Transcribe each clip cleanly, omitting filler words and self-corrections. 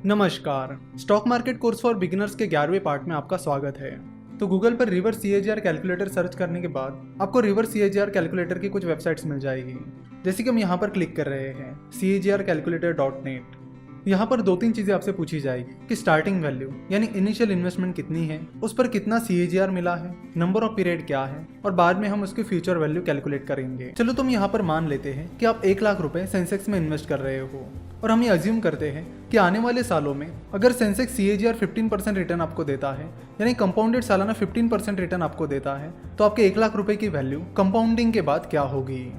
नमस्कार, stock market course for beginners के 11वें part में आपका स्वागत है। तो गूगल पर रिवर्स सीएजीआर कैलकुलेटर सर्च करने के बाद आपको रिवर्स सीएजीआर कैलकुलेटर की कुछ वेबसाइट्स मिल जाएगी। जैसे कि हम यहाँ पर क्लिक कर रहे हैं cagrcalculator.net। यहाँ पर 2-3 चीज़ें आपसे पूछी जाएगी कि स्टार्टिंग वैल्यू यानी इनिशियल इन्वेस्टमेंट कितनी है, उस पर कितना सीएजीआर मिला है, नंबर ऑफ पीरियड क्या है और बाद में हम उसकी फ्यूचर वैल्यू कैलकुलेट करेंगे। चलो तुम यहाँ पर मान लेते हैं कि आप 1 लाख रुपए सेंसेक्स में इन्वेस्ट कर रहे हो और हम ये अज्यूम करते हैं कि आने वाले सालों में अगर सेंसेक्स सीएजीआर 15% रिटर्न आपको देता है, यानी कंपाउंडेड सालाना 15% रिटर्न आपको देता है, तो आपके 1 लाख रुपए की वैल्यू कंपाउंडिंग के बाद क्या होगी।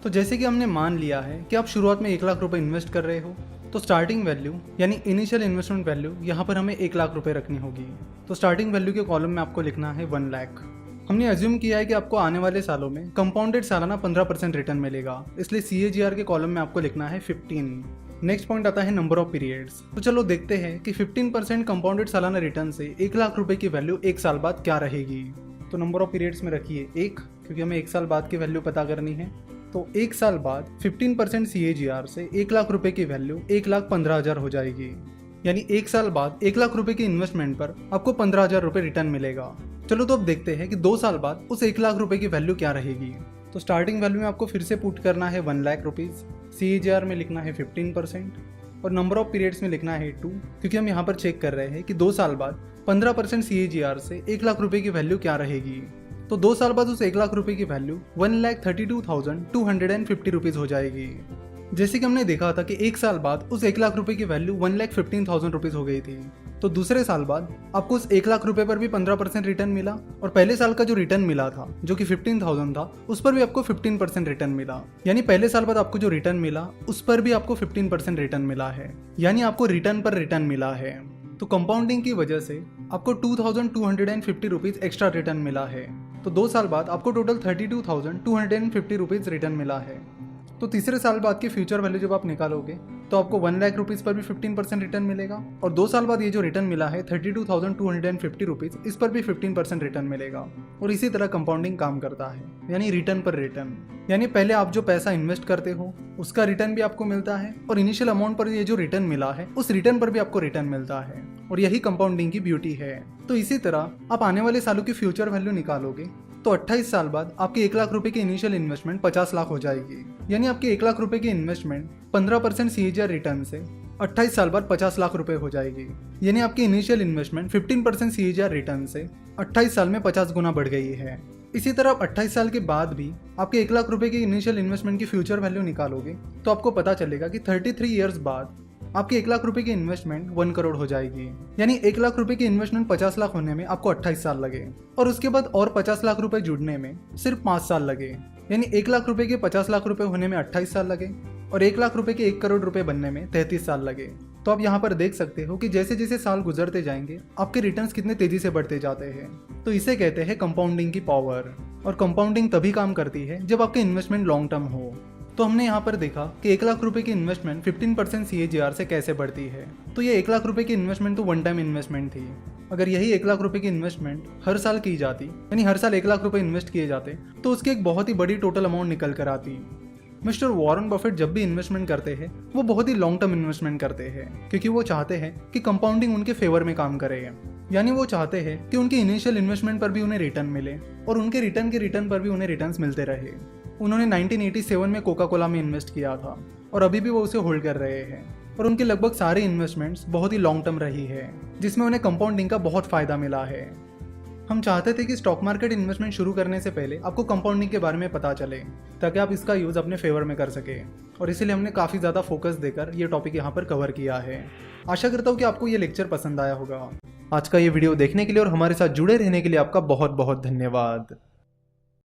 तो जैसे कि हमने मान लिया है कि आप शुरुआत में 1 लाख रुपए इन्वेस्ट कर रहे हो, तो स्टार्टिंग वैल्यू यानी इनिशियल इन्वेस्टमेंट वैल्यू यहाँ पर हमें 1 लाख रुपए रखनी होगी। तो स्टार्टिंग वैल्यू के कॉलम में आपको लिखना है 1 लाख। हमने अज्यूम किया है कि आपको आने वाले सालों में कंपाउंडेड सालाना 15% रिटर्न मिलेगा, इसलिए सीएजीआर के कॉलम में आपको लिखना है 15। नेक्स्ट पॉइंट आता है नंबर ऑफ पीरियड्स। तो चलो देखते हैं कि 15% कंपाउंडेड सालाना रिटर्न से 1 लाख रुपए की वैल्यू 1 साल बाद क्या रहेगी। तो नंबर ऑफ पीरियड्स में रखिए 1, क्योंकि हमें 1 साल बाद की वैल्यू पता करनी है। तो 1 साल बाद 15% सीएजीआर से 1 लाख रुपए की वैल्यू 1,15,000 हो जाएगी। यानी 1 साल बाद 1 लाख रुपए की इन्वेस्टमेंट पर आपको 15,000 रुपए रिटर्न मिलेगा। चलो तो अब देखते हैं कि 2 साल बाद उस 1 लाख रुपए की वैल्यू क्या रहेगी। तो स्टार्टिंग वैल्यू में आपको फिर से पुट करना है 1 लाख रुपीज़, सीएजीआर में लिखना है 15% और नंबर ऑफ पीरियड्स में लिखना है 2, क्योंकि हम यहाँ पर चेक कर रहे हैं कि 2 साल बाद 15% सीएजीआर से 1 लाख रुपए की वैल्यू क्या रहेगी। तो 2 साल बाद उस 1 लाख रुपए की वैल्यू 1,32,250 रुपीज़ हो जाएगी। जैसे कि हमने देखा था कि 1 साल बाद उस 1 लाख रुपए की वैल्यू 1,15,000 रुपीज़ हो गई थी। तो दूसरे साल बाद आपको उस 1 लाख रुपए पर भी 15% रिटर्न मिला और पहले साल का जो रिटर्न मिला था जो कि 15,000 था, उस पर भी आपको 15% रिटर्न मिला। यानी पहले साल बाद आपको जो रिटर्न मिला उस पर भी आपको 15% रिटर्न मिला है, यानी आपको रिटर्न पर रिटर्न मिला है। तो कंपाउंडिंग की वजह से आपको 2,250 रुपीज़ एक्स्ट्रा रिटर्न मिला है। तो 2 साल बाद आपको टोटल 32,250 रुपीज़ रिटर्न मिला है। तो तीसरे साल बाद की फ्यूचर वैल्यू जब आप निकालोगे तो आपको 1 लाख रुपीज़ पर भी 15% रिटर्न मिलेगा और 2 साल बाद ये जो रिटर्न मिला है 32,250 रुपीज़, इस पर भी 15% रिटर्न मिलेगा। और इसी तरह कंपाउंडिंग काम करता है, यानी रिटर्न पर रिटर्न। यानी पहले आप जो पैसा इन्वेस्ट करते हो उसका रिटर्न भी आपको मिलता है और इनिशियल अमाउंट पर ये जो रिटर्न मिला है उस रिटर्न पर भी आपको रिटर्न मिलता है, और यही कंपाउंडिंग की ब्यूटी है। तो इसी तरह आप आने वाले सालों की फ्यूचर वैल्यू निकालोगे तो 28 साल बाद आपके 1 लाख रुपए की इनिशियल इन्वेस्टमेंट 50 लाख हो जाएगी। यानी आपके 1 लाख रुपए की इन्वेस्टमेंट 15% सीएजीआर रिटर्न से 28 साल बाद 50 लाख रुपए हो जाएगी। यानी आपकी इनिशियल इन्वेस्टमेंट 15% सीएजीआर रिटर्न से 28 साल में 50 गुना बढ़ गई है। इसी तरह आप 28 साल के बाद भी आपके 1 लाख रुपए की इनिशियल इन्वेस्टमेंट की फ्यूचर वैल्यू निकालोगे तो आपको पता चलेगा कि 33 ईयर्स बाद आपके 1 लाख रुपए की इन्वेस्टमेंट 1 करोड़ हो जाएगी। यानी 1 लाख रुपए की इन्वेस्टमेंट 50 लाख होने में आपको 28 साल लगे और उसके बाद और 50 लाख रुपए जुड़ने में सिर्फ 5 साल लगे। यानी 1 लाख रुपए के 50 लाख रुपए होने में 28 साल लगे और 1 लाख रुपए के 1 करोड़ रुपए बनने में 33 साल लगे। तो आप यहाँ पर देख सकते हो कि जैसे जैसे साल गुजरते जाएंगे आपके रिटर्न्स कितने तेजी से बढ़ते जाते हैं। तो इसे कहते हैं कंपाउंडिंग की पावर। और कंपाउंडिंग तभी काम करती है जब आपके इन्वेस्टमेंट लॉन्ग टर्म हो। तो हमने यहाँ पर देखा कि 1 लाख रुपए की इन्वेस्टमेंट 15% सीएजीआर से कैसे बढ़ती है। तो ये 1 लाख रुपए की इन्वेस्टमेंट तो वन टाइम इन्वेस्टमेंट थी। अगर यही 1 लाख रुपए की इन्वेस्टमेंट हर साल की जाती, यानी हर साल 1 लाख रुपए इन्वेस्ट किए जाते, तो उसकी एक बहुत ही बड़ी टोटल अमाउंट निकल कर आती। मिस्टर वॉरेन बफेट जब भी इन्वेस्टमेंट करते हैं वो बहुत ही लॉन्ग टर्म इन्वेस्टमेंट करते हैं, क्योंकि वो चाहते हैं कि कंपाउंडिंग उनके फेवर में काम करे। यानी वो चाहते हैं कि उनके इनिशियल इन्वेस्टमेंट पर भी उन्हें रिटर्न मिले और उनके रिटर्न के रिटर्न पर भी उन्हें रिटर्न्स मिलते रहे। उन्होंने 1987 में कोका कोला में इन्वेस्ट किया था और अभी भी वो उसे होल्ड कर रहे हैं और उनके लगभग सारे इन्वेस्टमेंट्स बहुत ही लॉन्ग टर्म रही है, जिसमें उन्हें कंपाउंडिंग का बहुत फ़ायदा मिला है। हम चाहते थे कि स्टॉक मार्केट इन्वेस्टमेंट शुरू करने से पहले आपको कंपाउंडिंग के बारे में पता चले ताकि आप इसका यूज़ अपने फेवर में कर सके, और इसीलिए हमने काफ़ी ज़्यादा फोकस देकर ये टॉपिक यहाँ पर कवर किया है। आशा करता हूँ कि आपको ये लेक्चर पसंद आया होगा। आज का ये वीडियो देखने के लिए और हमारे साथ जुड़े रहने के लिए आपका बहुत बहुत धन्यवाद।